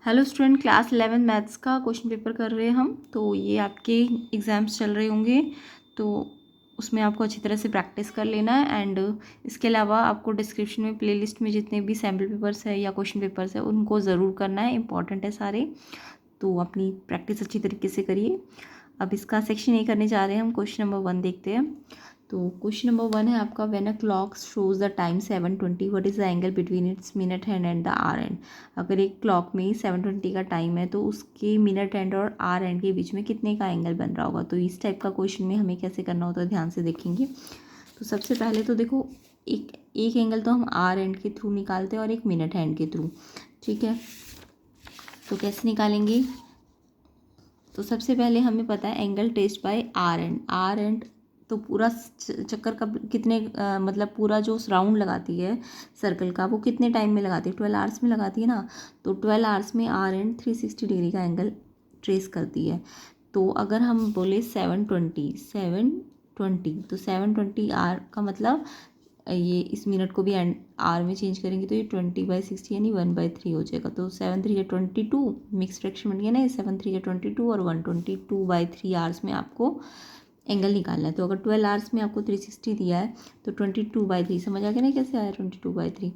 Hello student, class 11 maths का question paper कर रहे हैं हम। तो ये आपके एग्ज़ाम्स चल रहे होंगे, तो उसमें आपको अच्छी तरह से प्रैक्टिस कर लेना है। एंड इसके अलावा आपको डिस्क्रिप्शन में प्लेलिस्ट में जितने भी सैम्पल पेपर्स है या क्वेश्चन पेपर्स है उनको ज़रूर करना है, इंपॉर्टेंट है सारे। तो अपनी प्रैक्टिस अच्छी तरीके से करिए। अब इसका सेक्शन ए करने जा रहे हैं हम। क्वेश्चन नंबर 1 देखते हैं। तो क्वेश्चन नंबर 1 है आपका, when a clock shows the time 7:20 what is the angle between its minute hand and the hour hand. अगर एक क्लॉक में 7:20 का टाइम है तो उसके मिनट हैंड और आर एंड के बीच में कितने का एंगल बन रहा होगा। तो इस टाइप का क्वेश्चन में हमें कैसे करना होता है, ध्यान से देखेंगे। तो सबसे पहले तो देखो, एक एंगल तो हम आर एंड के थ्रू निकालते हैं और एक मिनट हैंड के थ्रू, ठीक है। तो कैसे निकालेंगे? तो सबसे पहले हमें पता है angle traced by hour hand तो पूरा चक्कर का कितने मतलब पूरा जो राउंड लगाती है सर्कल का, वो कितने टाइम में लगाती है? 12 आवर्स में लगाती है ना। तो 12 आवर्स में आर एंड 360 डिग्री का एंगल ट्रेस करती है। तो अगर हम बोले 720 तो 720 आर का मतलब ये इस मिनट को भी एंड आर में चेंज करेंगे तो ये 20/60 यानी 1/3 हो जाएगा। तो 7×3 = 22, मिक्स फ्रैक्शन बन गया ना, ये 7×3 = 22 और 122/3 आवर्स में आपको एंगल निकालना है। तो अगर 12 आवर्स में आपको 360 दिया है तो 22/3, समझ आ गया ना कैसे आया 22/3।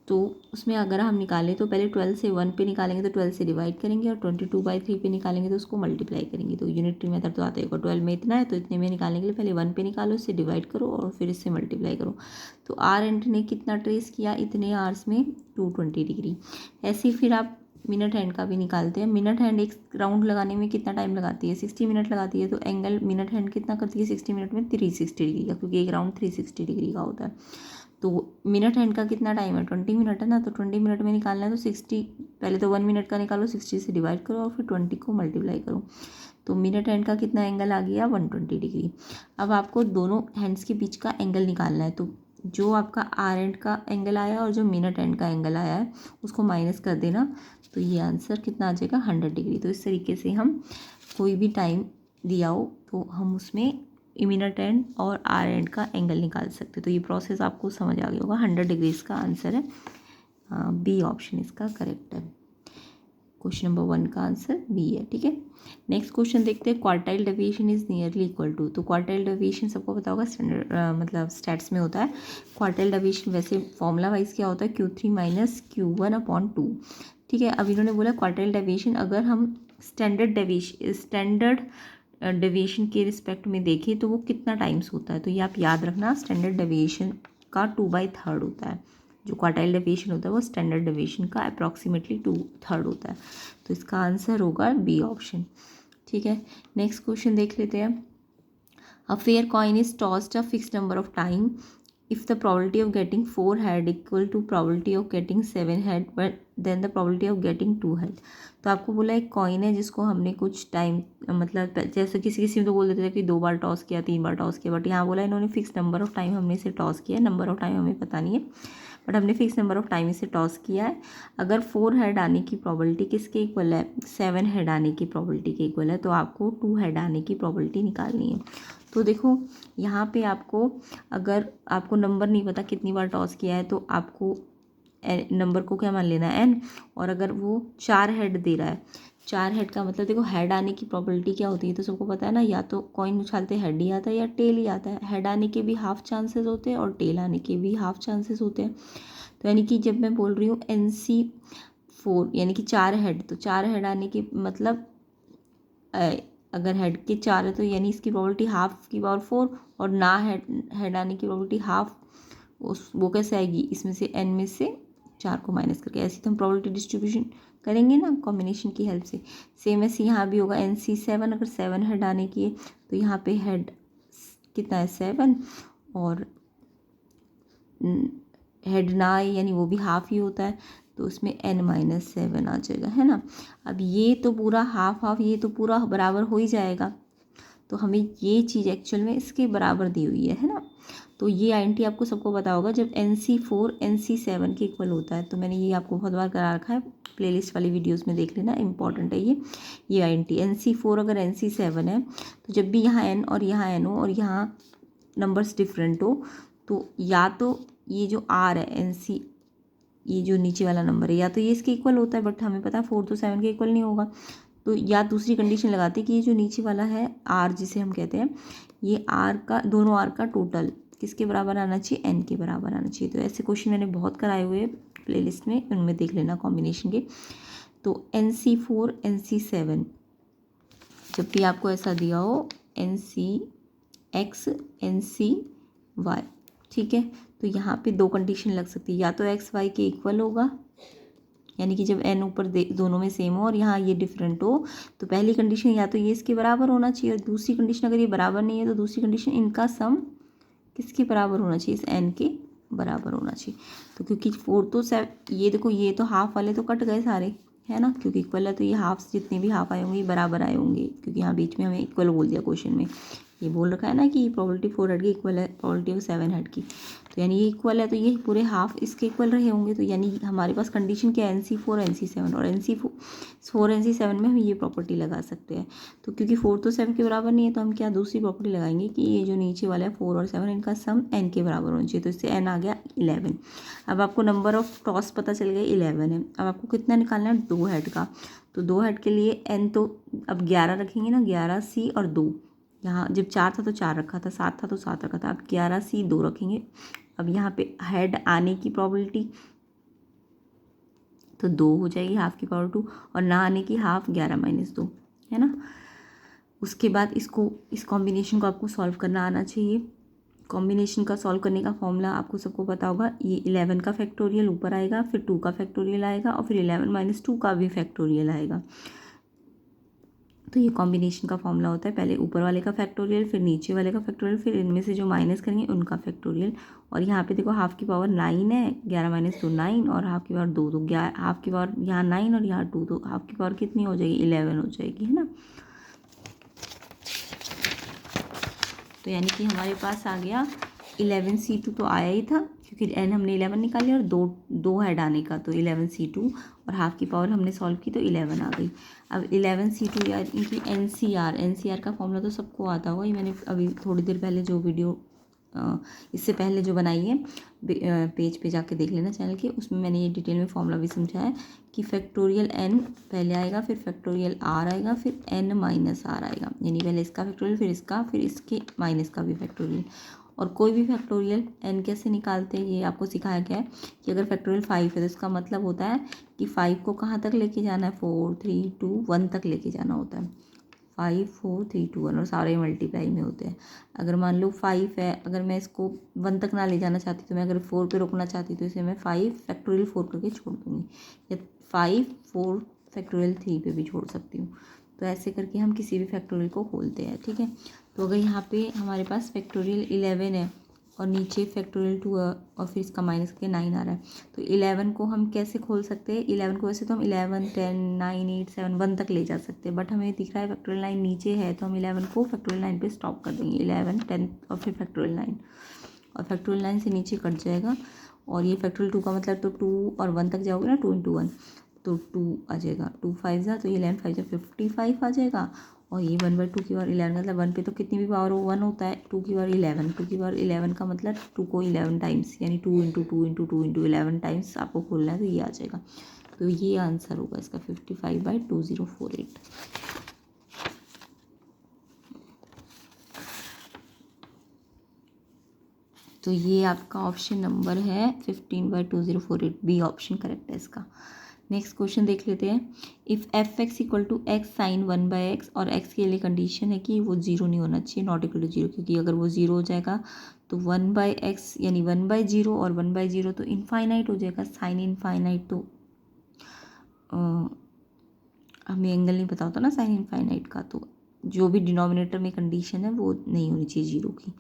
तो उसमें अगर हम निकालें तो पहले 12 से 1 पे निकालेंगे तो 12 से डिवाइड करेंगे, और 22/3 पे निकालेंगे तो उसको मल्टीप्लाई करेंगे। तो यूनिटरी मेथड तो आता है, 12 में इतना है तो इतने में निकालने के लिए पहले 1 पे निकालो, इससे डिवाइड करो और फिर इससे मल्टीप्लाई करो। तो आर एंड ने कितना ट्रेस किया इतने आवर्स में? 220 डिग्री। ऐसे ही फिर आप मिनट हैंड का भी निकालते हैं। मिनट हैंड एक राउंड लगाने में कितना टाइम लगाती है? 60 मिनट लगाती है। तो एंगल मिनट हैंड कितना करती है 60 मिनट में? 360 डिग्री का, क्योंकि एक राउंड 360 डिग्री का होता है। तो मिनट हैंड का कितना टाइम है? 20 मिनट है ना। तो 20 मिनट में निकालना है तो 60, पहले तो 1 मिनट का निकालो, 60 से डिवाइड करो और फिर 20 को मल्टीप्लाई करो। तो मिनट हैंड का कितना एंगल आ गया? 120 डिग्री। अब आपको दोनों हैंड्स के बीच का एंगल निकालना है। तो जो आपका आर एंड का एंगल आया और जो मिनट एंड का एंगल आया है उसको माइनस कर देना, तो ये आंसर कितना आ जाएगा? 100 डिग्री। तो इस तरीके से हम कोई भी टाइम दिया हो तो हम उसमें मिनट एंड और आर एंड का एंगल निकाल सकते। तो ये प्रोसेस आपको समझ आ गया होगा। 100 डिग्री इसका आंसर है। बी ऑप्शन इसका करेक्ट है। क्वेश्चन नंबर 1 का आंसर बी है, ठीक है। नेक्स्ट क्वेश्चन देखते हैं। Quartile deviation is nearly equal to. तो क्वार्टाइल डेविएशन सबको पता होगा, स्टैंडर्ड मतलब स्टैट्स में होता है। क्वार्टाइल डेविएशन वैसे फॉर्मूला वाइज क्या होता है? Q3 - Q1/2, ठीक है। अब इन्होंने बोला क्वार्टाइल डेविएशन अगर हम स्टैंडर्ड डेविएशन के रिस्पेक्ट में देखें तो वो कितना टाइम्स होता है। तो ये आप याद रखना, स्टैंडर्ड डेविएशन का 2/3 होता है। जो क्वार्टाइल डेविएशन होता है वो स्टैंडर्ड डेविएशन का अप्रॉक्सीमेटली 2/3 होता है। तो इसका आंसर होगा बी ऑप्शन, ठीक है। नेक्स्ट क्वेश्चन देख लेते हैं। A fair coin is tossed a fixed number of time. If the probability of getting 4 head equal to probability of getting 7 head, but then the probability of getting 2 head. तो आपको बोला एक coin है जिसको हमने कुछ टाइम मतलब जैसे किसी में तो बोल देते थे कि 2 बार टॉस किया, 3 बार टॉस किया, बट यहाँ बोला इन्होंने फिक्स नंबर ऑफ टाइम हमने इसे टॉस किया है। नंबर ऑफ टाइम हमें पता नहीं है, बट हमने फिक्स नंबर ऑफ टाइम इसे टॉस किया है। अगर 4 हेड आने की प्रॉबिलिटी किसके इक्वल है? 7 हेड आने की प्रॉबिलिटी के इक्वल है। तो आपको 2 हेड आने की प्रॉबिलिटी निकालनी है। तो देखो यहाँ पे आपको, अगर आपको नंबर नहीं पता कितनी बार टॉस किया है तो आपको नंबर को क्या मान लेना है? एन। और अगर वो 4 हेड दे रहा है, 4 हेड का मतलब देखो हेड आने की प्रॉबिलिटी क्या होती है तो सबको पता है ना, या तो कॉइन उछालते हेड ही आता है या टेल ही आता है। हेड आने के भी हाफ चांसेस होते हैं और टेल आने के भी हाफ चांसेस होते हैं। तो यानी कि जब मैं बोल रही हूँ NC4 यानी कि 4 हेड, तो 4 हेड आने की मतलब अगर हेड के 4 है तो यानी इसकी प्रॉबिलिटी हाफ की पावर 4, और ना हेड आने की प्रॉबिलिटी हाफ, वो कैसे आएगी? इसमें से n में से 4 को माइनस करके। ऐसे तो हम प्रॉबिलिटी डिस्ट्रीब्यूशन करेंगे ना कॉम्बिनेशन की हेल्प से। सेम ऐसे यहाँ भी होगा। NC7 अगर 7 हेड आने की है तो यहाँ पे हेड कितना है? 7, और हेड ना आए यानी वो भी हाफ ही होता है, तो उसमें n-7 आ जाएगा, है ना। अब ये तो पूरा हाफ हाफ, ये तो पूरा बराबर हो ही जाएगा। तो हमें ये चीज़ एक्चुअल में इसके बराबर दी हुई है ना। तो ये आईएनटी आपको सबको पता होगा, जब NC4 NC7 के इक्वल होता है। तो मैंने ये आपको बहुत बार करा रखा है, प्लेलिस्ट वाली वीडियोस में देख लेना, इंपॉर्टेंट है ये आईएनटी। NC4 अगर NC7 है तो जब भी यहाँ n और यहाँ n हो और यहाँ नंबर्स डिफरेंट हो, तो या तो ये जो R है ये जो नीचे वाला नंबर है या तो ये इसके इक्वल होता है, बट हमें पता है 4 तो 7 के इक्वल नहीं होगा। तो या दूसरी कंडीशन लगाते हैं कि ये जो नीचे वाला है आर जिसे हम कहते हैं, ये आर का, दोनों आर का टोटल किसके बराबर आना चाहिए, एन के बराबर आना चाहिए। तो ऐसे क्वेश्चन मैंने बहुत कराए हुए प्लेलिस्ट में, उनमें देख लेना कॉम्बिनेशन के। तो NC4 NC7 जब भी आपको ऐसा दिया हो, NCX NCY, ठीक है। तो यहाँ पे दो कंडीशन लग सकती है, या तो XY के इक्वल होगा, यानी कि जब n ऊपर दोनों में सेम हो और यहाँ ये डिफरेंट हो, तो पहली कंडीशन या तो ये इसके बराबर होना चाहिए, और दूसरी कंडीशन अगर ये बराबर नहीं है तो दूसरी कंडीशन इनका सम किसके बराबर होना चाहिए, इस n के बराबर होना चाहिए। तो क्योंकि 4 तो 7, ये देखो ये तो हाफ वाले तो कट गए सारे, है ना, क्योंकि इक्वल है तो ये हाफ, जितने भी हाफ आए होंगे ये बराबर आए होंगे, क्योंकि यहाँ बीच में हमें इक्वल बोल दिया क्वेश्चन में। ये बोल रखा है ना कि प्रोबेबिलिटी 4 हेड की इक्वल है प्रोबेबिलिटी 7 हेड की, तो यानी ये इक्वल है तो ये पूरे हाफ इसके इक्वल रहे होंगे। तो यानी हमारे पास कंडीशन क्या है, NC4 NC7, और NC4 NC7 में हम ये प्रॉपर्टी लगा सकते हैं। तो क्योंकि 4 तो 7 के बराबर नहीं है, तो हम क्या दूसरी प्रॉपर्टी लगाएंगे कि ये जो नीचे वाला है 4 और 7 इनका सम n के बराबर होना चाहिए। तो इससे n आ गया 11। अब आपको नंबर ऑफ टॉस पता चल गया 11 है। अब आपको कितना निकालना है, 2 हेड का। तो 2 हेड के लिए n तो अब 11 रखेंगे ना, 11C और 2, यहाँ जब 4 था तो 4 रखा था, 7 था तो 7 रखा था, अब 11C 2 रखेंगे। अब यहाँ पे हेड आने की प्रोबेबिलिटी तो 2 हो जाएगी, हाफ की पावर 2, और ना आने की हाफ 11 - 2, है ना। उसके बाद इस कॉम्बिनेशन को आपको सॉल्व करना आना चाहिए। कॉम्बिनेशन का सॉल्व करने का फॉर्मूला आपको सबको पता होगा, ये 11 का फैक्टोरियल ऊपर आएगा, फिर 2 का फैक्टोरियल आएगा, और फिर 11 - 2 का भी फैक्टोरियल आएगा। तो ये कॉम्बिनेशन का फॉर्मूला होता है, पहले ऊपर वाले का फैक्टोरियल, फिर नीचे वाले का फैक्टोरियल, फिर इनमें से जो माइनस करेंगे उनका फैक्टोरियल। और यहाँ पे देखो हाफ की पावर 9 है, 11 - 2 9, और हाफ की पावर 2, तो हाफ की पावर यहाँ 9 और यहाँ 2, तो हाफ की पावर कितनी हो जाएगी, 11 हो जाएगी, है ना। तो यानी कि हमारे पास आ गया 11C2, तो आया ही था क्योंकि n हमने 11 निकाली, और दो हेड आने का, तो 11C2, और हाफ की पावर हमने सॉल्व की तो 11 आ गई। अब 11C2 यार इनकी NCR का फॉर्मूला तो सबको आता होगा, ये मैंने अभी थोड़ी देर पहले जो वीडियो इससे पहले जो बनाई है, पेज पे जाके देख लेना चैनल के, उसमें मैंने ये डिटेल में फॉर्मूला भी समझाया है कि फैक्टोरियल n पहले आएगा, फिर फैक्टोरियल r आएगा, फिर n - r आएगा, यानी पहले इसका फैक्टोरियल, फिर इसका, फिर इसके माइनस का भी फैक्टोरियल। और कोई भी फैक्टोरियल n कैसे निकालते हैं ये आपको सिखाया गया है कि अगर फैक्टोरियल 5 है तो इसका मतलब होता है कि 5 को कहाँ तक लेके जाना है, 4 3 2 1 तक लेके जाना होता है। 5 4 3 2 1, और सारे मल्टीप्लाई में होते हैं। अगर मान लो 5 है, अगर मैं इसको 1 तक ना ले जाना चाहती, तो मैं अगर 4 पे रोकना चाहती तो इसे मैं 5 फैक्टोरियल 4 करके छोड़ दूँगी, या 5 4 फैक्टोरियल 3 पे भी छोड़ सकती हूँ। तो ऐसे करके हम किसी भी फैक्टोरियल को खोलते हैं, ठीक है। तो अगर यहाँ पे हमारे पास फैक्टोरियल 11 है और नीचे फैक्टोरियल 2 है, और फिर इसका माइनस के 9 आ रहा है, तो 11 को हम कैसे खोल सकते हैं, 11 को वैसे तो हम 11 10 9 8 7 1 तक ले जा सकते हैं, बट हमें दिख रहा है फैक्टोरियल 9 नीचे है, तो हम 11 को फैक्टोरियल 9 पे स्टॉप कर देंगे, 11 10 और फिर फैक्टोरियल 9, और फैक्टोरियल 9 से नीचे कट जाएगा, और ये फैक्टोरियल 2 का मतलब तो 2 और 1 तक जाओगे ना, 2 × 1 तो 2 आ जाएगा, 2 5 जा, तो ये 11 5 जा 55 आ जाएगा, और ये 1/2 की पावर 11, मतलब 1 पे तो कितनी भी पावर हो 1 होता है, 2 की पावर 11, 2 की पावर 11 का मतलब 2 को 11 टाइम्स, यानी 2 × 2 × 2 × 11 टाइम्स आपको खोलना है, तो ये आ जाएगा। तो ये आंसर होगा इसका 55/2048। तो ये आपका ऑप्शन नंबर है 15/2048, बी ऑप्शन करेक्ट है इसका। नेक्स्ट क्वेश्चन देख लेते हैं। If fx = x sin 1/x, और x के लिए कंडीशन है कि वो 0 नहीं होना चाहिए, नॉट इक्वल टू 0, क्योंकि अगर वो 0 हो जाएगा तो 1/x यानी 1/0, और 1/0 तो इनफाइनाइट हो जाएगा, साइन इनफाइनाइट तो हमें एंगल नहीं पता होता ना साइन इनफाइनाइट का, तो जो भी डिनोमिनेटर में कंडीशन है वो नहीं होनी चाहिए 0 की।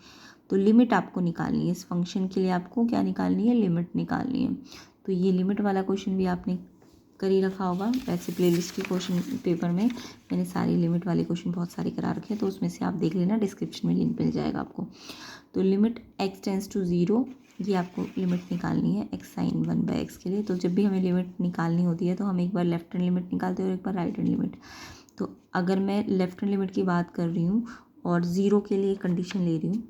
तो लिमिट आपको निकालनी है इस फंक्शन के लिए, आपको क्या निकालनी है, लिमिट निकालनी है। तो ये लिमिट वाला क्वेश्चन भी आपने कर ही रखा होगा, वैसे प्लेलिस्ट के क्वेश्चन पेपर में मैंने सारी लिमिट वाले क्वेश्चन बहुत सारे करा रखे हैं, तो उसमें से आप देख लेना, डिस्क्रिप्शन में लिंक मिल जाएगा आपको। तो लिमिट x टेंड्स टू 0, ये आपको लिमिट निकालनी है x sin 1/x के लिए। तो जब भी हमें लिमिट निकालनी होती है तो हम एक बार लेफ्ट हैंड लिमिट निकालते हैं और एक बार राइट हैंड लिमिट। तो अगर मैं लेफ्ट हैंड लिमिट की बात कर रही हूँ और 0 के लिए कंडीशन ले रही हूँ,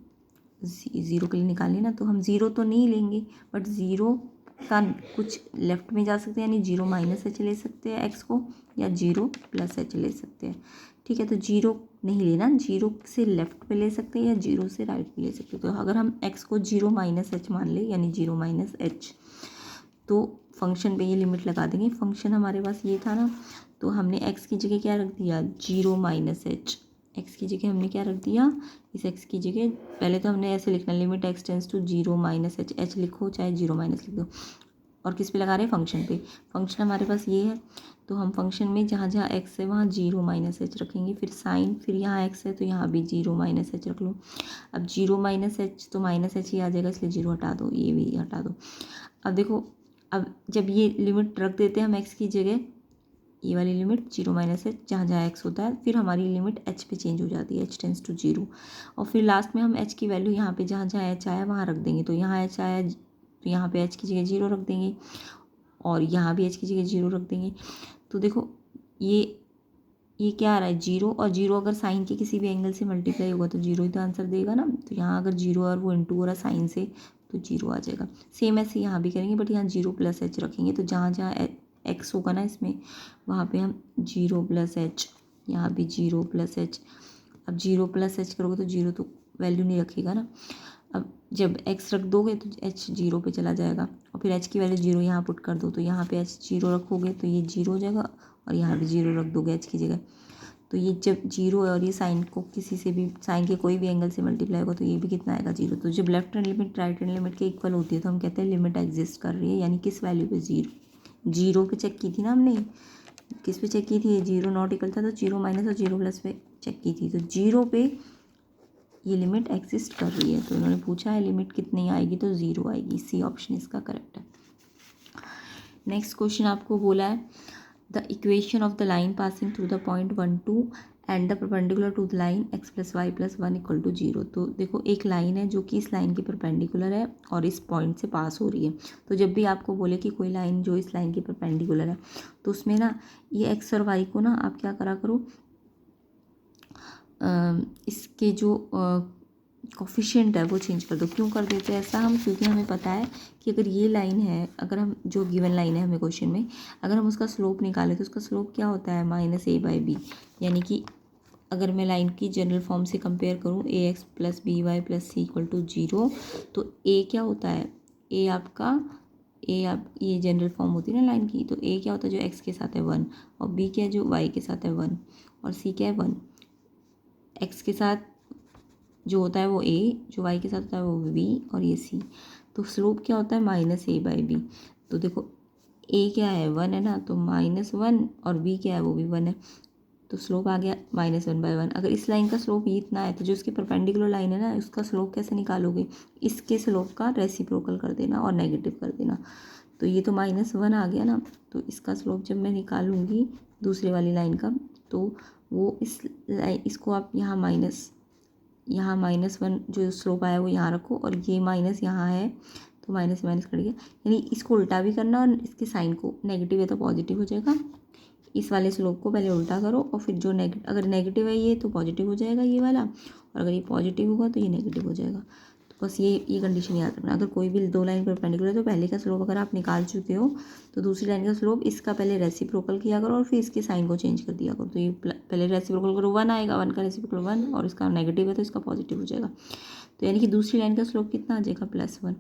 0 के लिए निकालनी ना, तो हम 0 तो नहीं लेंगे, बट 0 का कुछ लेफ्ट में जा सकते हैं, यानी 0 माइनस एच ले सकते हैं एक्स को, या 0 प्लस एच ले सकते हैं। ठीक है, तो 0 नहीं लेना, 0 से लेफ्ट पे ले सकते हैं या 0 से राइट पे ले सकते हैं। तो अगर हम x को 0 माइनस एच मान ले, यानी 0 माइनस एच, तो फंक्शन पे ये लिमिट लगा देंगे। फंक्शन हमारे पास ये था ना, तो हमने x की जगह क्या रख दिया, 0 माइनस एच। x की जगह हमने क्या रख दिया, इस x की जगह पहले तो हमने ऐसे लिखना, limit x tends to 0 minus h, h लिखो चाहे 0 माइनस लिख दो। और किस पे लगा रहे हैं, फंक्शन पे। फंक्शन हमारे पास ये है, तो हम फंक्शन में जहाँ जहाँ x है वहाँ 0 माइनस एच रखेंगे, फिर साइन, फिर यहाँ x है तो यहाँ भी 0 माइनस एच रख लो। अब 0 माइनस एच तो माइनस एच ही आ जाएगा, इसलिए 0 हटा दो, ये भी हटा दो। अब देखो, अब जब ये लिमिट रख देते हैं हम x की जगह, ये वाली लिमिट 0 माइनस एच, जहाँ जहाँ x होता है, फिर हमारी लिमिट h पे चेंज हो जाती है, h टेंस टू 0। और फिर लास्ट में हम h की वैल्यू यहाँ पे जहाँ जहाँ h आया वहाँ रख देंगे। तो यहाँ h आया तो यहाँ पे h की जगह 0 रख देंगे, और यहाँ भी h की जगह 0 रख देंगे। तो देखो ये क्या आ रहा है, 0, और 0 अगर साइन के किसी भी एंगल से मल्टीप्लाई होगा तो 0 ही तो आंसर देगा ना। तो यहाँ अगर 0 और वो इंटू हो रहा साइन से, तो 0 आ जाएगा। सेम ऐसे यहाँ भी करेंगे, बट यहाँ 0 प्लस एच रखेंगे, तो जहाँ जहाँ एक्स होगा ना इसमें, वहाँ पे हम 0 प्लस एच, यहाँ भी 0 प्लस एच। अब 0 प्लस एच करोगे तो 0 तो वैल्यू नहीं रखेगा ना। अब जब x रख दोगे तो h 0 पे चला जाएगा, और फिर h की वैल्यू 0 यहाँ पुट कर दो, तो यहाँ पे h 0 रखोगे तो ये 0 हो जाएगा, और यहाँ भी 0 रख दोगे h की जगह। तो ये जब 0 है और ये साइन को किसी से भी, साइन के कोई भी एंगल से मल्टीप्लाई होगा तो ये भी कितना आएगा, 0। तो जब left hand limit right hand limit के इक्वल होती है तो हम कहते हैं लिमिट एग्जिस्ट कर रही है, यानी किस वैल्यू पे, 0 पे चेक की थी ना हमने, किस पे चेक की थी, 0 नॉट इक्वल था तो 0 माइनस और 0 प्लस पे चेक की थी, तो 0 पे ये लिमिट एग्जिस्ट कर रही है। तो इन्होंने पूछा है लिमिट कितनी आएगी, तो 0 आएगी, सी ऑप्शन इसका करेक्ट है। नेक्स्ट क्वेश्चन आपको बोला है the equation of the line passing through the point 1 2 and the perpendicular to the line x plus y plus 1 equal to 0। तो देखो एक लाइन है जो कि इस लाइन के परपेंडिकुलर है और इस पॉइंट से पास हो रही है। तो जब भी आपको बोले कि कोई लाइन जो इस लाइन के परपेंडिकुलर है, तो उसमें ना ये x और y को ना आप क्या करा करो, इसके जो कोफिशिएंट है वो चेंज कर दो। क्यों कर देते हैं ऐसा हम, क्योंकि हमें पता है कि अगर ये लाइन है, अगर हम जो गिवन लाइन है हमें क्वेश्चन में, अगर हम उसका स्लोप निकालें तो उसका स्लोप क्या होता है, माइनस ए बाई बी। यानी कि अगर मैं लाइन की जनरल फॉर्म से कंपेयर करूँ, A X plus B Y plus C equal to 0, तो ए क्या होता है, ए आपका, ये जनरल फॉर्म होती है ना लाइन की, तो ए क्या होता है जो एक्स के साथ है 1, और बी क्या है जो वाई के साथ है 1, और सी क्या है 1। एक्स के साथ जो होता है वो ए, जो वाई के साथ होता है वो बी, और ये सी। तो स्लोप क्या होता है, माइनस ए बाई बी। तो देखो ए क्या है 1 है ना, तो -1, और बी क्या है वो भी 1 है, तो स्लोप आ गया -1/1। अगर इस लाइन का स्लोप ये इतना है तो जो इसके परपेंडिकुलर लाइन है ना, उसका स्लोप कैसे निकालोगे, इसके स्लोप का रेसिप्रोकल कर देना और नेगेटिव कर देना। तो ये तो -1 आ गया ना, तो इसका स्लोप जब मैं निकालूंगी दूसरे वाली लाइन का, तो वो इसको आप यहाँ -1 जो स्लोप आया वो यहाँ रखो, और ये माइनस यहाँ है तो माइनस माइनस कट गया। यानी इसको उल्टा भी करना, और इसके साइन को, नेगेटिव है तो पॉजिटिव हो जाएगा। इस वाले स्लोप को पहले उल्टा करो, और फिर जो अगर नेगेटिव है ये तो पॉजिटिव हो जाएगा ये वाला, और अगर ये पॉजिटिव होगा तो ये नेगेटिव हो जाएगा। तो बस ये कंडीशन याद रखना। अगर कोई भी दो लाइन परपेंडिकुलर है तो पहले का स्लोप अगर आप निकाल चुके हो तो दूसरी लाइन का स्लोप इसका पहले रेसिप्रोकल किया करो, और फिर इसके साइन को चेंज कर दिया करो। तो ये पहले रेसिप्रोकल करो 1 आएगा, 1 का रेसिप्रोकल 1, और इसका नेगेटिव है तो इसका पॉजिटिव हो जाएगा। तो यानी कि दूसरी लाइन का स्लोप कितना आ जाएगा, +1।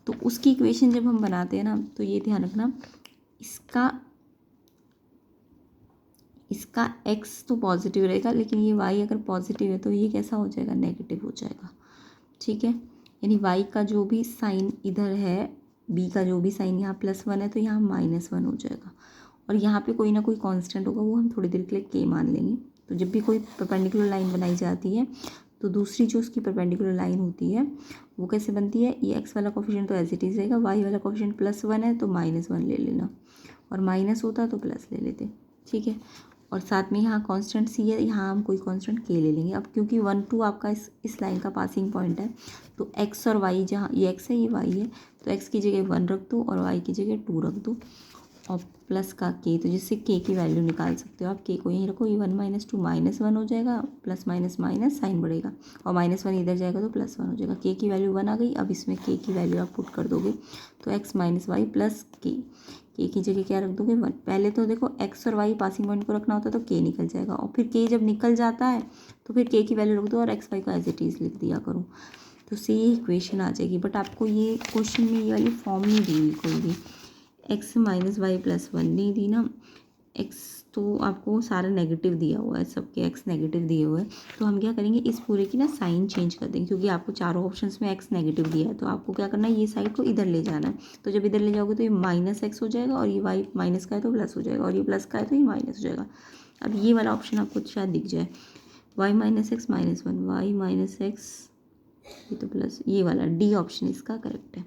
तो उसकी इक्वेशन जब हम बनाते हैं ना, तो ये ध्यान रखना, इसका x तो पॉजिटिव रहेगा, लेकिन ये y अगर पॉजिटिव है तो ये कैसा हो जाएगा, नेगेटिव हो जाएगा। ठीक है, यानी y का जो भी साइन इधर है, b का जो भी साइन यहाँ +1 है तो यहाँ -1 हो जाएगा, और यहाँ पे कोई ना कोई कांस्टेंट होगा, वो हम थोड़ी देर के लिए k मान लेंगे। तो जब भी कोई परपेंडिकुलर लाइन बनाई जाती है तो दूसरी जो उसकी परपेंडिकुलर लाइन होती है वो कैसे बनती है, ये x वाला कोफिशिएंट तो एज इट इज़ रहेगा, y वाला कोफिशिएंट +1 है तो -1 ले लेना, और माइनस होता तो प्लस ले लेते। ठीक है, और साथ में यहाँ कांस्टेंट सी है, यहाँ हम कोई कांस्टेंट के ले लेंगे। अब क्योंकि 1 2 आपका इस लाइन का पासिंग पॉइंट है, तो x और y, जहाँ ये x है ये y है, तो x की जगह 1 रख दो और y की जगह 2 रख दो, और प्लस का के, तो जिससे के की वैल्यू निकाल सकते हो आप। के को यहीं रखो, ये 1 - 2 -1 हो जाएगा, प्लस माइनस माइनस साइन बढ़ेगा और -1 इधर जाएगा तो +1 हो जाएगा। के की वैल्यू 1 आ गई। अब इसमें के की वैल्यू आप पुट कर दोगे तो x - y प्लस के की जगह क्या रख दोगे 1। पहले तो देखो x और y पासिंग पॉइंट को रखना होता है तो के निकल जाएगा, और फिर के जब निकल जाता है तो फिर के की वैल्यू रख दो और x y को एज इट इज़ लिख दिया करो, तो उससे ये इक्वेशन आ जाएगी। बट आपको ये क्वेश्चन में ये वाली फॉर्म नहीं दी हुई कोई भी, x - y + 1 नहीं दी ना, x तो आपको सारा नेगेटिव दिया हुआ है, सबके x नेगेटिव दिए हुए हैं। तो हम क्या करेंगे, इस पूरे की ना साइन चेंज कर देंगे, क्योंकि आपको चारों ऑप्शंस में x नेगेटिव दिया है। तो आपको क्या करना है, ये साइड को इधर ले जाना है। तो जब इधर ले जाओगे तो ये -x हो जाएगा, और ये y माइनस का है तो प्लस हो जाएगा, और ये प्लस का है तो ये माइनस हो जाएगा। अब ये वाला ऑप्शन आपको शायद दिख जाए, y - x -1, y - x, ये तो प्लस, ये वाला डी ऑप्शन इसका करेक्ट है।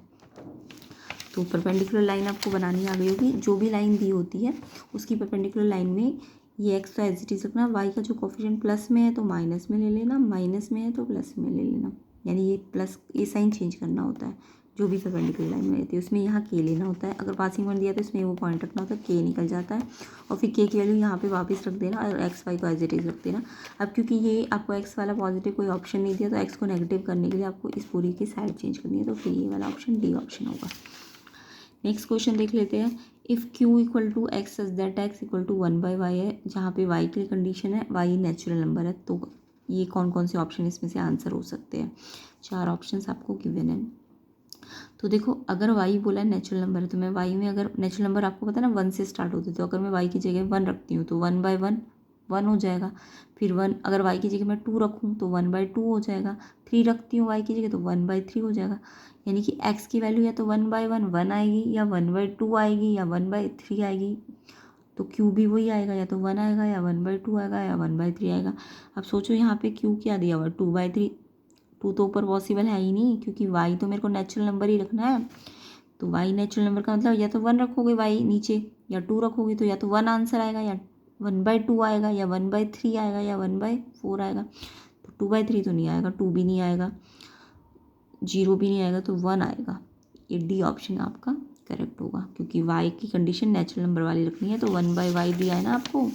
तो परपेंडिकुलर लाइन आपको बनानी आ गई होगी। जो भी लाइन दी होती है उसकी परपेंडिकुलर लाइन में ये x तो एज इट इज रखना, y का जो कोफिशिएंट प्लस में है तो माइनस में ले लेना, माइनस में है तो प्लस में ले लेना, यानी ये प्लस, ये साइन चेंज करना होता है जो भी परपेंडिकुलर लाइन में रहती है उसमें यहाँ के लेना होता है। अगर पासिंग पॉइंट दिया तो इसमें वो पॉइंट रखना होता है, के निकल जाता है, और फिर के की वैल्यू यहाँ पे वापस रख देना और एक्स वाई को एज इट इज रख देना। अब क्योंकि ये आपको एक्स वाला पॉजिटिव कोई ऑप्शन नहीं दिया तो एक्स को नेगेटिव करने के लिए आपको इस पूरी की साइड चेंज करनी है, तो फिर ये वाला ऑप्शन डी ऑप्शन होगा। नेक्स्ट क्वेश्चन देख लेते हैं। If q = x such that x = 1/y है, जहाँ पे y के लिए कंडीशन है y नेचुरल नंबर है, तो ये कौन कौन से ऑप्शन इसमें से आंसर हो सकते हैं। 4 ऑप्शंस आपको गिवन है। तो देखो, अगर y बोला है नेचुरल नंबर है तो मैं y में, अगर नेचुरल नंबर आपको पता है ना 1 से स्टार्ट होते, तो अगर मैं y की जगह 1 रखती हूँ तो 1/1 1 हो जाएगा। फिर 1, अगर y की जगह मैं 2 रखूँ तो 1/2 हो जाएगा। 3 रखती हूँ y की जगह तो 1/3 हो जाएगा। यानी कि x की वैल्यू या तो 1/1 1 आएगी, या 1/2 आएगी, या 1/3 आएगी। तो q भी वही आएगा, या तो 1 आएगा, या 1/2 आएगा, या 1/3 आएगा। अब सोचो यहाँ पे q क्या दिया हुआ है, 2/3। 2 तो ऊपर पॉसिबल है ही नहीं, क्योंकि y तो मेरे को नेचुरल नंबर ही रखना है। तो y नेचुरल नंबर का मतलब या तो 1 रखोगे y नीचे, या 2 रखोगे तो या तो 1 आंसर आएगा, या 1/2 आएगा, या 1/3 आएगा, या 1/4 आएगा। तो 2/3 तो नहीं आएगा, 2 भी नहीं आएगा, 0 भी नहीं आएगा, तो 1 आएगा। ये डी ऑप्शन आपका करेक्ट होगा, क्योंकि y की कंडीशन नेचुरल नंबर वाली रखनी है। तो 1/y दिया है ना आपको,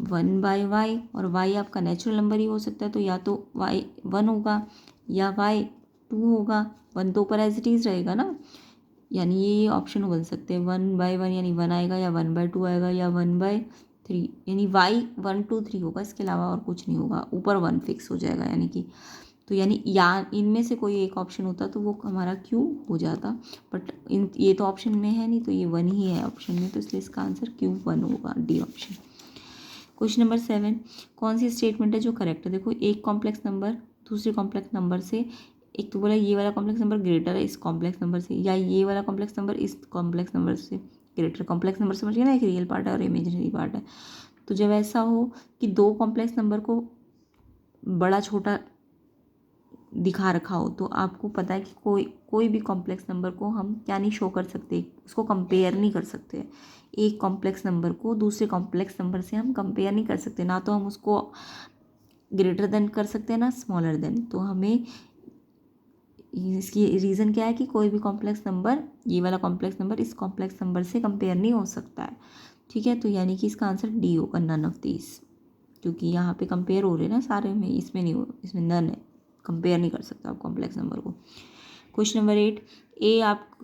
1/y, और y आपका नेचुरल नंबर ही हो सकता है, तो या तो y 1 होगा या y 2 होगा। 1 तो ऊपर एज इट इज़ रहेगा ना, यानी ये ऑप्शन बन सकते हैं 1/1, यानी 1 आएगा, या 1/2 आएगा, या 1/3, यानी y 1 2 3 होगा, इसके अलावा और कुछ नहीं होगा। ऊपर 1 फिक्स हो जाएगा, यानी कि, तो यानी या इनमें से कोई एक ऑप्शन होता तो वो हमारा क्यू हो जाता, बट ये तो ऑप्शन में है नहीं, तो ये 1 ही है ऑप्शन में, तो इसलिए इसका आंसर Q1 होगा, डी ऑप्शन। क्वेश्चन नंबर 7, कौन सी स्टेटमेंट है जो करेक्ट है। देखो, एक कॉम्प्लेक्स नंबर दूसरे कॉम्प्लेक्स नंबर से, एक तो बोला ये वाला कॉम्प्लेक्स नंबर ग्रेटर है इस कॉम्प्लेक्स नंबर से, या ये वाला कॉम्प्लेक्स नंबर इस कॉम्प्लेक्स नंबर से ग्रेटर। कॉम्प्लेक्स नंबर समझ गए ना, एक रियल पार्ट है और इमेजिनरी पार्ट है। तो जब ऐसा हो कि दो कॉम्प्लेक्स नंबर को बड़ा छोटा दिखा रखा हो, तो आपको पता है कि कोई भी कॉम्प्लेक्स नंबर को हम क्या नहीं शो कर सकते, उसको कंपेयर नहीं कर सकते। एक कॉम्प्लेक्स नंबर को दूसरे कॉम्प्लेक्स नंबर से हम कंपेयर नहीं कर सकते, ना तो हम उसको ग्रेटर देन कर सकते हैं ना स्मॉलर देन। तो हमें इसकी रीज़न क्या है कि कोई भी कॉम्प्लेक्स नंबर, ये वाला कॉम्प्लेक्स नंबर इस कॉम्प्लेक्स नंबर से कंपेयर नहीं हो सकता है। ठीक है, तो यानी कि इसका आंसर डी होगा, नन ऑफ दिस, क्योंकि यहाँ पे कंपेयर हो रहे हैं ना सारे में, इसमें नहीं हो, इसमें नन है, कंपेयर नहीं कर सकता आप कॉम्प्लेक्स नंबर को। क्वेश्चन नंबर 8,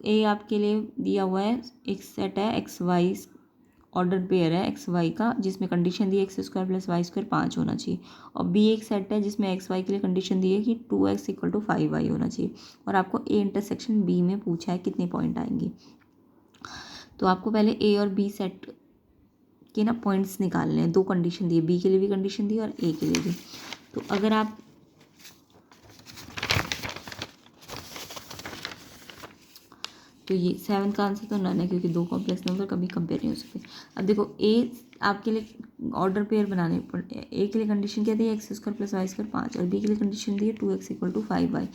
ए आपके लिए दिया हुआ है, एक सेट है एक्स वाई, ऑर्डर पेयर है एक्स वाई का, जिसमें कंडीशन दी है x² + y² 5 होना चाहिए, और बी एक सेट है जिसमें एक्स वाई के लिए कंडीशन दी है कि 2x = 5y होना चाहिए, और आपको ए इंटरसेक्शन बी में पूछा है कितने पॉइंट आएंगे। तो आपको पहले ए और बी सेट के ना पॉइंट्स निकालने हैं। दो कंडीशन दी है, बी के लिए भी कंडीशन दी है और ए के लिए भी। तो अगर आप तो ये 7 का आंसर तो नन है, क्योंकि दो कॉम्प्लेक्स नंबर कभी कंपेयर नहीं हो सकते। अब देखो, ए आपके लिए ऑर्डर पेयर बनाने पड़ते। ए के लिए कंडीशन क्या दी है, x² + y² 5, और बी के लिए कंडीशन दी है 2x = 5y।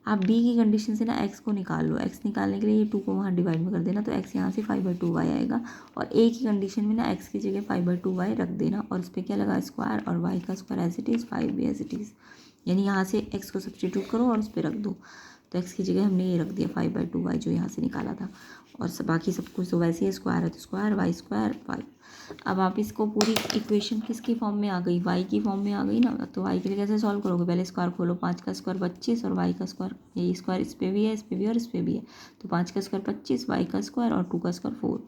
आप बी की कंडीशन से ना x को निकाल लो, x निकालने के लिए ये 2 को वहाँ डिवाइड में कर देना, तो x यहाँ से 5/2y आएगा, और a की कंडीशन में ना x की जगह 5/2y रख देना, और इस पर क्या लगा स्क्वायर, और y का स्क्वायर एज इट इज़, 5 भी एज इट इज़, यानी यहाँ से x को सब्स्टिट्यूट करो और उस पर रख दो, तो एक्स की जगह हमने ये रख दिया 5/2y जो यहाँ से निकाला था, और बाकी सब कुछ तो वैसे ही स्क्वायर है तो स्क्वायर वाई स्क्वायर 5। अब आप इसको पूरी इक्वेशन किसकी फॉर्म में आ गई, वाई की फॉर्म में आ गई ना। तो वाई के लिए कैसे सॉल्व करोगे, पहले स्क्वायर खोलो, 5 का स्क्वायर 25 और वाई का स्क्वायर, यही स्क्वायर इस पर भी है, इस पर भी और इस पर भी है, तो 5 का स्क्वायर 25, वाई का स्क्वायर और 2 का स्क्वायर 4,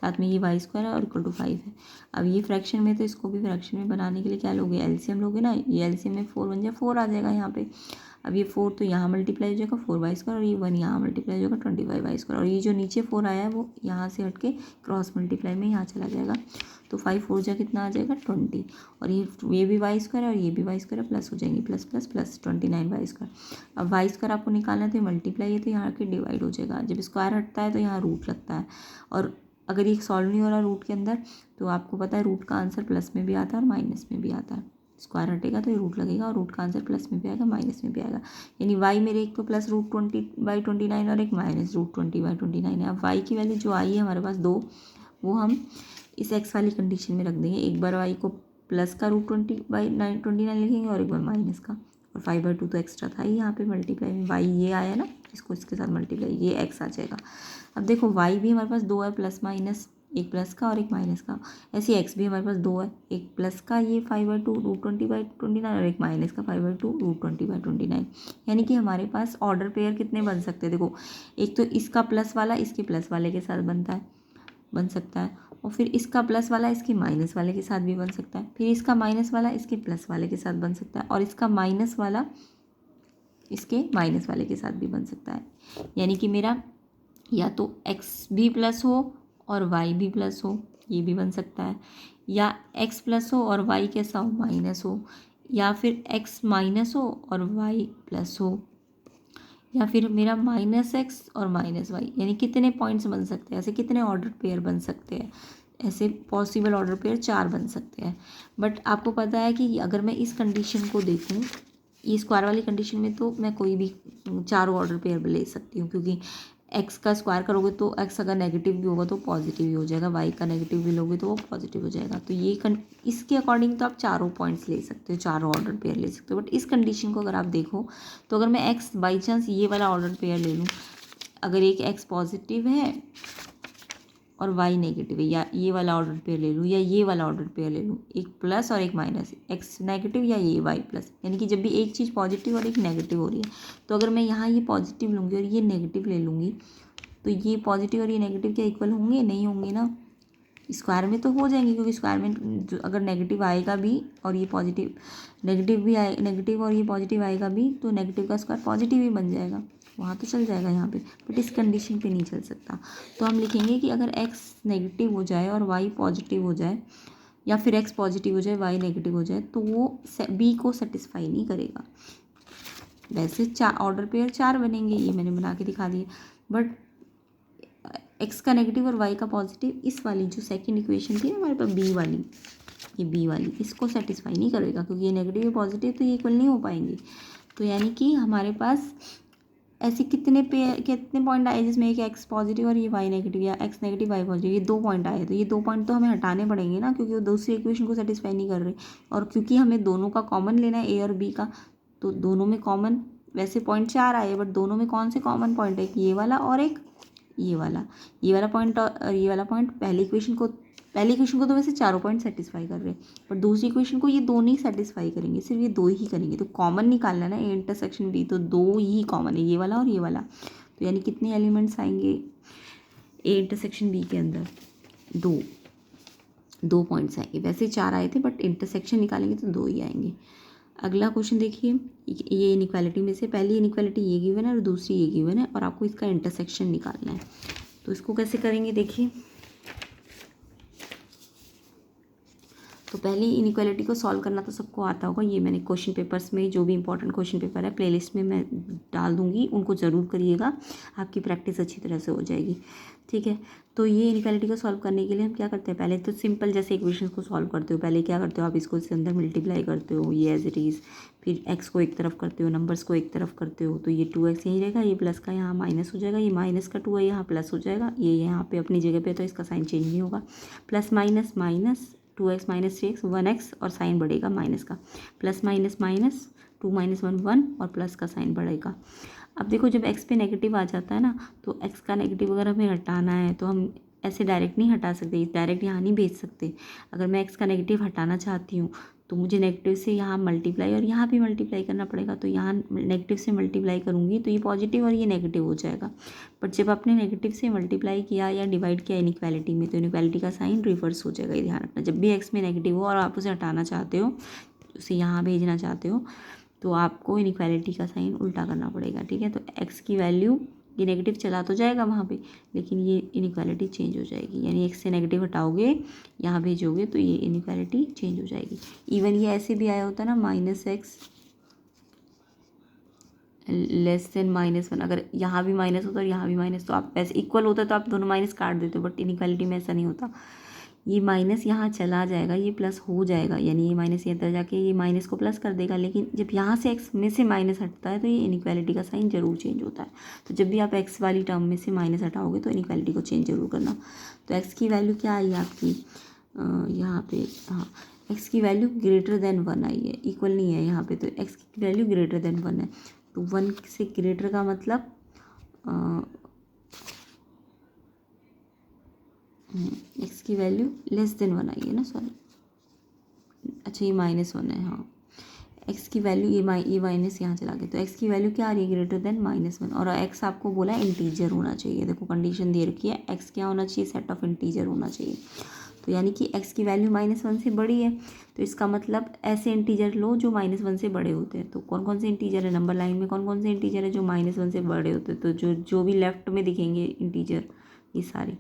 साथ में ये वाई स्क्वायर है और इक्वल टू 5 है। अब ये फ्रैक्शन में, तो इसको भी फ्रैक्शन में बनाने के लिए क्या लोगे, एलसीएम लोगे ना। ये एलसीएम में 4 बन जाए 4 आ जाएगा यहाँ पे। अब ये 4 तो यहाँ मल्टीप्लाई हो जाएगा 4y स्क्वायर, और ये 1 यहाँ मल्टीप्लाई हो जाएगा 25y स्क्वायर, और ये जो नीचे 4 आया है वो यहाँ से हट के क्रॉस मल्टीप्लाई में यहाँ चला जाएगा, तो 5 4 जा कितना आ जाएगा 20, और ये भी वाई स्क्वायर और ये भी वाई स्क्वायर प्लस हो जाएंगे, plus plus plus 29y square. अब वाई स्क्वायर आपको निकालना है तो मल्टीप्लाई है तो यहाँ के डिवाइड हो जाएगा, जब स्क्वायर हटता है तो यहाँ रूट लगता है, और अगर ये सॉल्व नहीं हो रहा रूट के अंदर तो आपको पता है रूट का आंसर प्लस में भी आता है और माइनस में भी आता है। स्क्वायर हटेगा तो ये रूट लगेगा और रूट का आंसर प्लस में भी आएगा माइनस में भी आएगा, यानी वाई मेरे एक तो प्लस √20/29 और एक माइनस √20/29 है। अब वाई की वैल्यू जो आई है हमारे पास 2, वो हम इस एक्स वाली कंडीशन में रख देंगे। एक बार वाई को प्लस का √20/29 लिखेंगे और एक बार माइनस का, और 5/2 तो एक्स्ट्रा था ही यहाँ पे मल्टीप्लाई में, वाई ये आया ना, इसको इसके साथ मल्टीप्लाई, ये एक्स आ जाएगा। अब देखो वाई भी हमारे पास 2 है, प्लस माइनस, एक प्लस का और एक माइनस का, ऐसे एक्स भी हमारे पास 2 है, एक प्लस का ये 5/2 √20/29 और एक माइनस का 5/2 √20/29, यानी कि हमारे पास ऑर्डर पेयर कितने बन सकते हैं, देखो एक तो इसका प्लस वाला इसके प्लस वाले के साथ बन सकता है, और फिर इसका प्लस वाला इसके माइनस वाले के साथ भी बन सकता है, फिर इसका माइनस वाला इसके प्लस वाले के साथ बन सकता है, और इसका माइनस वाला इसके माइनस वाले के साथ भी बन सकता है, यानी कि मेरा या तो x भी प्लस हो और y भी प्लस हो, ये भी बन सकता है, या x प्लस हो और y कैसा हो, माइनस हो, या फिर x माइनस हो और y प्लस हो, या फिर मेरा -x और -y, यानी कितने पॉइंट्स बन सकते हैं, ऐसे कितने ऑर्डर पेयर बन सकते हैं, ऐसे पॉसिबल ऑर्डर पेयर 4 बन सकते हैं। बट आपको पता है कि अगर मैं इस कंडीशन को देखूं, ये स्क्वायर वाली कंडीशन में, तो मैं कोई भी 4 ऑर्डर पेयर ले सकती हूँ, क्योंकि एक्स का स्क्वायर करोगे तो एक्स अगर नेगेटिव भी होगा तो पॉजिटिव ही हो जाएगा, वाई का नेगेटिव भी लोगे तो वो पॉजिटिव हो जाएगा, तो ये इसके अकॉर्डिंग तो आप चारों पॉइंट्स ले सकते हो, चारों ऑर्डर पेयर ले सकते हो। बट इस कंडीशन को अगर आप देखो तो अगर मैं एक्स बाई चांस ये वाला ऑर्डर पेयर ले लूँ, अगर एक एक्स पॉजिटिव है और वाई नेगेटिव है, या ये वाला ऑर्डर पेयर ले लूँ या ये वाला ऑर्डर पेयर ले लूँ, एक प्लस और एक माइनस, एक्स नेगेटिव या ये वाई प्लस, यानी कि जब भी एक चीज़ पॉजिटिव और एक नेगेटिव हो रही है, तो अगर मैं यहाँ ये पॉजिटिव लूँगी और ये नेगेटिव ले लूँगी, तो ये पॉजिटिव और ये नेगेटिव क्या इक्वल होंगे, नहीं होंगे ना, स्क्वायर में तो हो जाएंगे, क्योंकि स्क्वायर में जो अगर नेगेटिव आएगा भी और ये पॉजिटिव, नेगेटिव और ये पॉजिटिव आएगा भी, तो नेगेटिव का स्क्वायर पॉजिटिव ही बन जाएगा, वहाँ तो चल जाएगा यहाँ पे, बट इस कंडीशन पे नहीं चल सकता। तो हम लिखेंगे कि अगर x नेगेटिव हो जाए और y पॉजिटिव हो जाए, या फिर x पॉजिटिव हो जाए y नेगेटिव हो जाए, तो वो b को सेटिस्फाई नहीं करेगा। वैसे ऑर्डर पेयर 4 बनेंगे, ये मैंने बना के दिखा दिए, बट x का नेगेटिव और y का पॉजिटिव, इस वाली जो सेकंड इक्वेशन थी हमारे पास बी वाली, ये बी वाली इसको सेटिस्फाई नहीं करेगा, क्योंकि ये नेगेटिव पॉजिटिव तो ये इक्वल नहीं हो पाएंगे। तो यानी कि हमारे पास ऐसे कितने पॉइंट आए जिसमें एक एक्स पॉजिटिव और ये वाई नेगेटिव, या एक्स नेगेटिव वाई पॉजिटिव, ये 2 पॉइंट आए, तो ये 2 पॉइंट तो हमें हटाने पड़ेंगे ना, क्योंकि वो दूसरी इक्वेशन को सेटिस्फाई नहीं कर रहे, और क्योंकि हमें दोनों का कॉमन लेना है ए और बी का, तो दोनों में कॉमन, वैसे पॉइंट 4 आए बट दोनों में कौन से कॉमन पॉइंट है, एक ये वाला और एक ये वाला पॉइंट, और ये वाला पॉइंट पहली इक्वेशन को तो वैसे चारों पॉइंट सेटिस्फाई कर रहे हैं, पर दूसरी इक्वेशन को ये 2 नहीं सेटिस्फाई करेंगे, सिर्फ ये 2 ही करेंगे, तो कॉमन निकालना है ना, ए इंटरसेक्शन बी, तो 2 ही कॉमन है, ये वाला और ये वाला, तो यानी कितने एलिमेंट्स आएंगे ए इंटरसेक्शन बी के अंदर, 2 पॉइंट्स आएंगे, वैसे 4 आए थे बट इंटरसेक्शन निकालेंगे तो 2 ही आएंगे। अगला क्वेश्चन देखिए, ये इनइक्वालिटी में से पहली इनइक्वालिटी ये गिवन है और दूसरी ये गिवन है, और आपको इसका इंटरसेक्शन निकालना है, तो इसको कैसे करेंगे देखिए। तो पहली इनइक्वालिटी को सॉल्व करना तो सबको आता होगा, ये मैंने क्वेश्चन पेपर्स में, जो भी इंपॉर्टेंट क्वेश्चन पेपर है प्लेलिस्ट में मैं डाल दूंगी, उनको ज़रूर करिएगा, आपकी प्रैक्टिस अच्छी तरह से हो जाएगी, ठीक है। तो ये इनइक्वालिटी को सॉल्व करने के लिए हम क्या करते हैं, पहले तो सिंपल जैसे इक्वेशंस को सॉल्व करते हो, पहले क्या करते हो आप इसको इसके अंदर मल्टीप्लाई करते हो, ये एज इट इज़, फिर एक्स को एक तरफ करते हो, नंबर्स को एक तरफ करते हो, तो ये 2x यहीं रहेगा, ये प्लस का यहाँ माइनस हो जाएगा, ये माइनस का 2 है यहाँ प्लस हो जाएगा, ये यहाँ पे अपनी जगह पे, तो इसका साइन चेंज नहीं होगा, plus minus minus 2x minus 3x 1x, और साइन बढ़ेगा माइनस का, प्लस माइनस माइनस 2 - 1 1, और प्लस का साइन बढ़ेगा। अब देखो जब x पे नेगेटिव आ जाता है ना, तो x का नेगेटिव अगर हमें हटाना है तो हम ऐसे डायरेक्ट नहीं हटा सकते, डायरेक्ट यहाँ नहीं भेज सकते। अगर मैं x का नेगेटिव हटाना चाहती हूँ तो मुझे नेगेटिव से यहाँ मल्टीप्लाई और यहाँ भी मल्टीप्लाई करना पड़ेगा। तो यहाँ नेगेटिव से मल्टीप्लाई करूँगी तो ये पॉजिटिव और ये नेगेटिव हो जाएगा। बट जब आपने नेगेटिव से मल्टीप्लाई किया या डिवाइड किया इनइक्वालिटी में, तो इनइक्वालिटी का साइन रिवर्स हो जाएगा। ये ध्यान रखना, जब भी x में नेगेटिव हो और आप उसे हटाना चाहते हो, उसे यहाँ भेजना चाहते हो, तो आपको इनइक्वालिटी का साइन उल्टा करना पड़ेगा। ठीक है, तो x की वैल्यू, ये नेगेटिव चला तो जाएगा वहाँ पे, लेकिन ये इनइक्वालिटी चेंज हो जाएगी। यानी x से नेगेटिव हटाओगे, यहाँ भेजोगे, तो ये इनइक्वालिटी चेंज हो जाएगी। इवन ये ऐसे भी आया होता है ना, -x << अगर यहाँ भी माइनस होता और यहाँ भी माइनस, तो आप ऐसे इक्वल होता तो आप दोनों माइनस काट देते हो, बट इनइक्वालिटी में ऐसा नहीं होता। ये माइनस यहाँ चला जाएगा, ये प्लस हो जाएगा, यानी ये माइनस ये अंदर जाके ये माइनस को प्लस कर देगा। लेकिन जब यहाँ से x में से माइनस हटता है तो ये इनइक्वालिटी का साइन जरूर चेंज होता है। तो जब भी आप x वाली टर्म में से माइनस हटाओगे तो इनइक्वालिटी को चेंज जरूर करना। तो x की वैल्यू क्या आई आपकी, यहाँ पे, हाँ, x की वैल्यू ग्रेटर देन 1 आई है, इक्वल नहीं है यहाँ पे, तो x की वैल्यू ग्रेटर देन 1 है। तो 1 से ग्रेटर का मतलब x की वैल्यू लेस देन 1 आई है ना, सॉरी, अच्छा ये -1 है, हाँ। x की वैल्यू ये माइनस यहाँ चला गया, तो x की वैल्यू क्या आ रही है, ग्रेटर देन -1। और x आपको बोला है इंटीजर होना चाहिए। देखो कंडीशन दे रखी है, x क्या होना चाहिए, सेट ऑफ इंटीजर होना चाहिए। तो यानी कि x की वैल्यू -1 से बड़ी है, तो इसका मतलब ऐसे इंटीजर लो जो -1 से बड़े होते हैं। तो कौन कौन से इंटीजर है, नंबर लाइन में कौन कौन से इंटीजर है जो -1 से बड़े होते हैं, तो जो भी लेफ्ट में दिखेंगे इंटीजर, ये सारे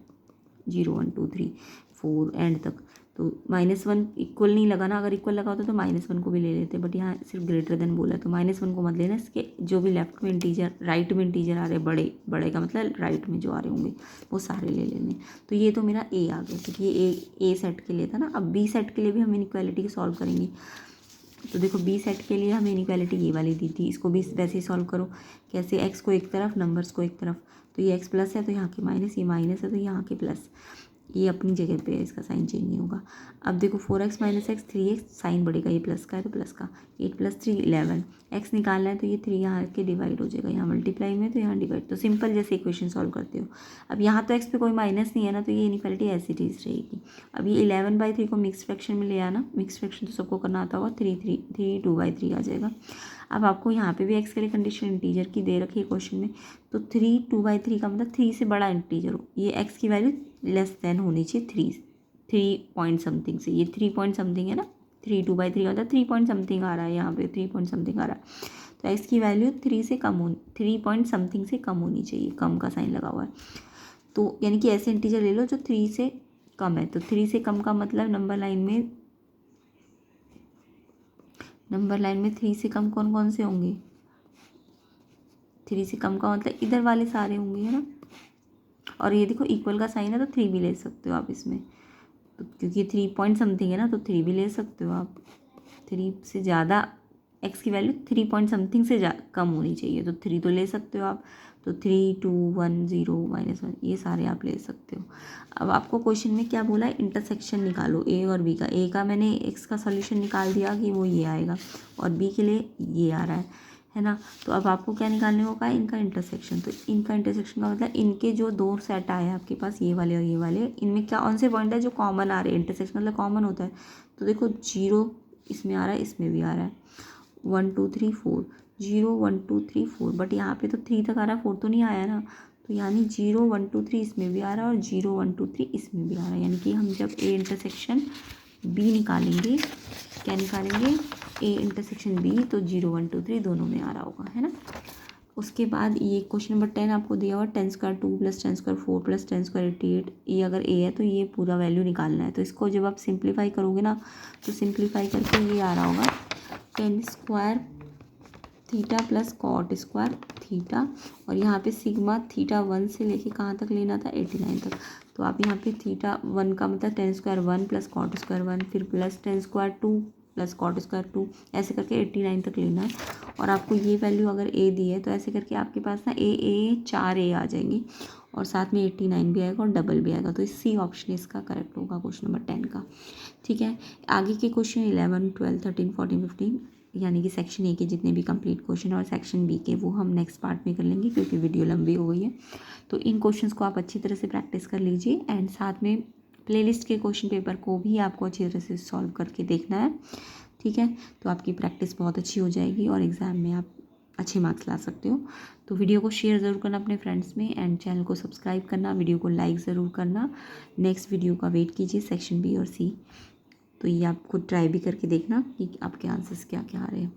0 1 2 3 4 एंड तक। तो -1 इक्वल नहीं लगाना, अगर इक्वल लगा होता तो -1 को भी ले लेते, बट यहाँ सिर्फ ग्रेटर देन बोला, तो -1 को मत लेना। इसके जो भी लेफ्ट में इंटीजर, राइट में इंटीजर आ रहे, बड़े का मतलब राइट में जो आ रहे होंगे वो सारे ले लेने। तो ये तो मेरा ए आ गया, क्योंकि ये ए सेट के लिए था ना। अब बी सेट के लिए भी हम इनइक्वालिटी सॉल्व करेंगे। तो देखो बी सेट के लिए हमें इनइक्वालिटी ये वाली दी थी, इसको भी वैसे ही सॉल्व करो। कैसे, एक्स को एक तरफ, नंबर्स को एक तरफ, तो ये एक्स प्लस है तो यहाँ के माइनस, ये माइनस है तो यहाँ के प्लस, ये अपनी जगह पे है, इसका साइन चेंज नहीं होगा। अब देखो 4x - x 3x, साइन बढ़ेगा, ये प्लस का है तो प्लस का, 8 + 3 11, x निकालना है तो ये 3 यहाँ के डिवाइड हो जाएगा, यहाँ मल्टीप्लाई में तो यहाँ डिवाइड। तो सिंपल जैसे इक्वेशन सॉल्व करते हो। अब यहाँ तो x पे कोई माइनस नहीं है ना, तो ये इनइक्वालिटी ऐसी चीज़ रहेगी। अब ये 11/3 को मिक्स फ्रैक्शन में ले आना, मिक्स फ्रैक्शन तो सबको करना आता होगा, 3 2/3 आ जाएगा। अब आपको यहाँ पे भी x के लिए कंडीशन इंटीजर की दे रखी है क्वेश्चन में, तो 3 2/3 का मतलब 3 से बड़ा इंटीजर हो, ये x की वैल्यू लेस देन होनी चाहिए 3 पॉइंट समथिंग से, ये 3 पॉइंट समथिंग है ना, 3 2/3 का मतलब 3 पॉइंट समथिंग आ रहा है, यहाँ पे 3 पॉइंट समथिंग आ रहा है। तो x की वैल्यू 3 पॉइंट समथिंग से कम होनी चाहिए, कम का साइन लगा हुआ है। तो यानी कि ऐसे इंटीजर ले लो जो 3 से कम है। तो 3 से कम का मतलब नंबर लाइन में 3 से कम कौन कौन से होंगे, 3 से कम का मतलब इधर वाले सारे होंगे, है ना। और ये देखो इक्वल का साइन है तो 3 भी ले सकते हो आप इसमें, तो क्योंकि 3 पॉइंट समथिंग है ना, तो 3 भी ले सकते हो आप। 3 से ज़्यादा, x की वैल्यू 3 पॉइंट समथिंग से कम होनी चाहिए, तो 3 तो ले सकते हो आप। तो 3 2 1 0 -1 ये सारे आप ले सकते हो। अब आपको क्वेश्चन में क्या बोला है, इंटरसेक्शन निकालो a और b का। a का मैंने x का सॉल्यूशन निकाल दिया कि वो ये आएगा, और b के लिए ये आ रहा है ना। तो अब आपको क्या निकालने को कहा है, इनका इंटरसेक्शन। तो इनका इंटरसेक्शन का मतलब इनके जो दो सेट आए हैं आपके पास, ये वाले और ये वाले, इनमें क्या कौन से पॉइंट है जो कॉमन आ रहे हैं। इंटरसेक्शन मतलब कॉमन होता है, तो देखो 0 इसमें आ रहा है, इसमें भी आ रहा है, 1 2 3 4 0 1 2 3 4, बट यहाँ पे तो 3 तक आ रहा है, 4 तो नहीं आया ना। तो यानी 0 1 2 3 इसमें भी आ रहा है और 0 1 2 3 इसमें भी आ रहा है। यानी कि हम जब a इंटरसेक्शन b निकालेंगे, क्या निकालेंगे, a इंटरसेक्शन b, तो 0 1 2 3 दोनों में आ रहा होगा, है ना। उसके बाद ये क्वेश्चन नंबर 10 आपको दिया हुआ, 10² 2 + 10² 4 + 10² 88, ये अगर a है तो ये पूरा वैल्यू निकालना है। तो इसको जब आप सिंप्लीफाई करोगे ना, तो सिंप्लीफाई करके ये आ रहा होगा 10² थीटा + cot² थीटा, और यहाँ पे सिग्मा थीटा 1 से लेके कहाँ तक लेना था, 89 तक। तो आप यहाँ पे थीटा 1 का मतलब 10² 1 + cot² 1, फिर प्लस 10² 2 + cot² 2, ऐसे करके 89 तक लेना है। और आपको ये वैल्यू अगर a दी है तो ऐसे करके आपके पास ना a 4 a आ जाएंगे, और साथ में 89 भी आएगा और डबल भी आएगा। तो सी ऑप्शन इसका करेक्ट होगा क्वेश्चन नंबर 10 का। ठीक है, आगे के क्वेश्चन 11 12 13 14 15 यानी कि सेक्शन ए के जितने भी कंप्लीट क्वेश्चन और सेक्शन बी के वो हम नेक्स्ट पार्ट में कर लेंगे, क्योंकि वीडियो लंबी हो गई है। तो इन क्वेश्चंस को आप अच्छी तरह से प्रैक्टिस कर लीजिए एंड साथ में प्लेलिस्ट के क्वेश्चन पेपर को भी आपको अच्छी तरह से सॉल्व करके देखना है, ठीक है। तो आपकी प्रैक्टिस बहुत अच्छी हो जाएगी और एग्ज़ाम में आप अच्छे मार्क्स ला सकते हो। तो वीडियो को शेयर ज़रूर करना अपने फ्रेंड्स में एंड चैनल को सब्सक्राइब करना, वीडियो को लाइक ज़रूर करना। नेक्स्ट वीडियो का वेट कीजिए सेक्शन बी और सी। तो ये आप खुद ट्राई भी करके देखना कि आपके आंसर्स क्या क्या आ रहे हैं।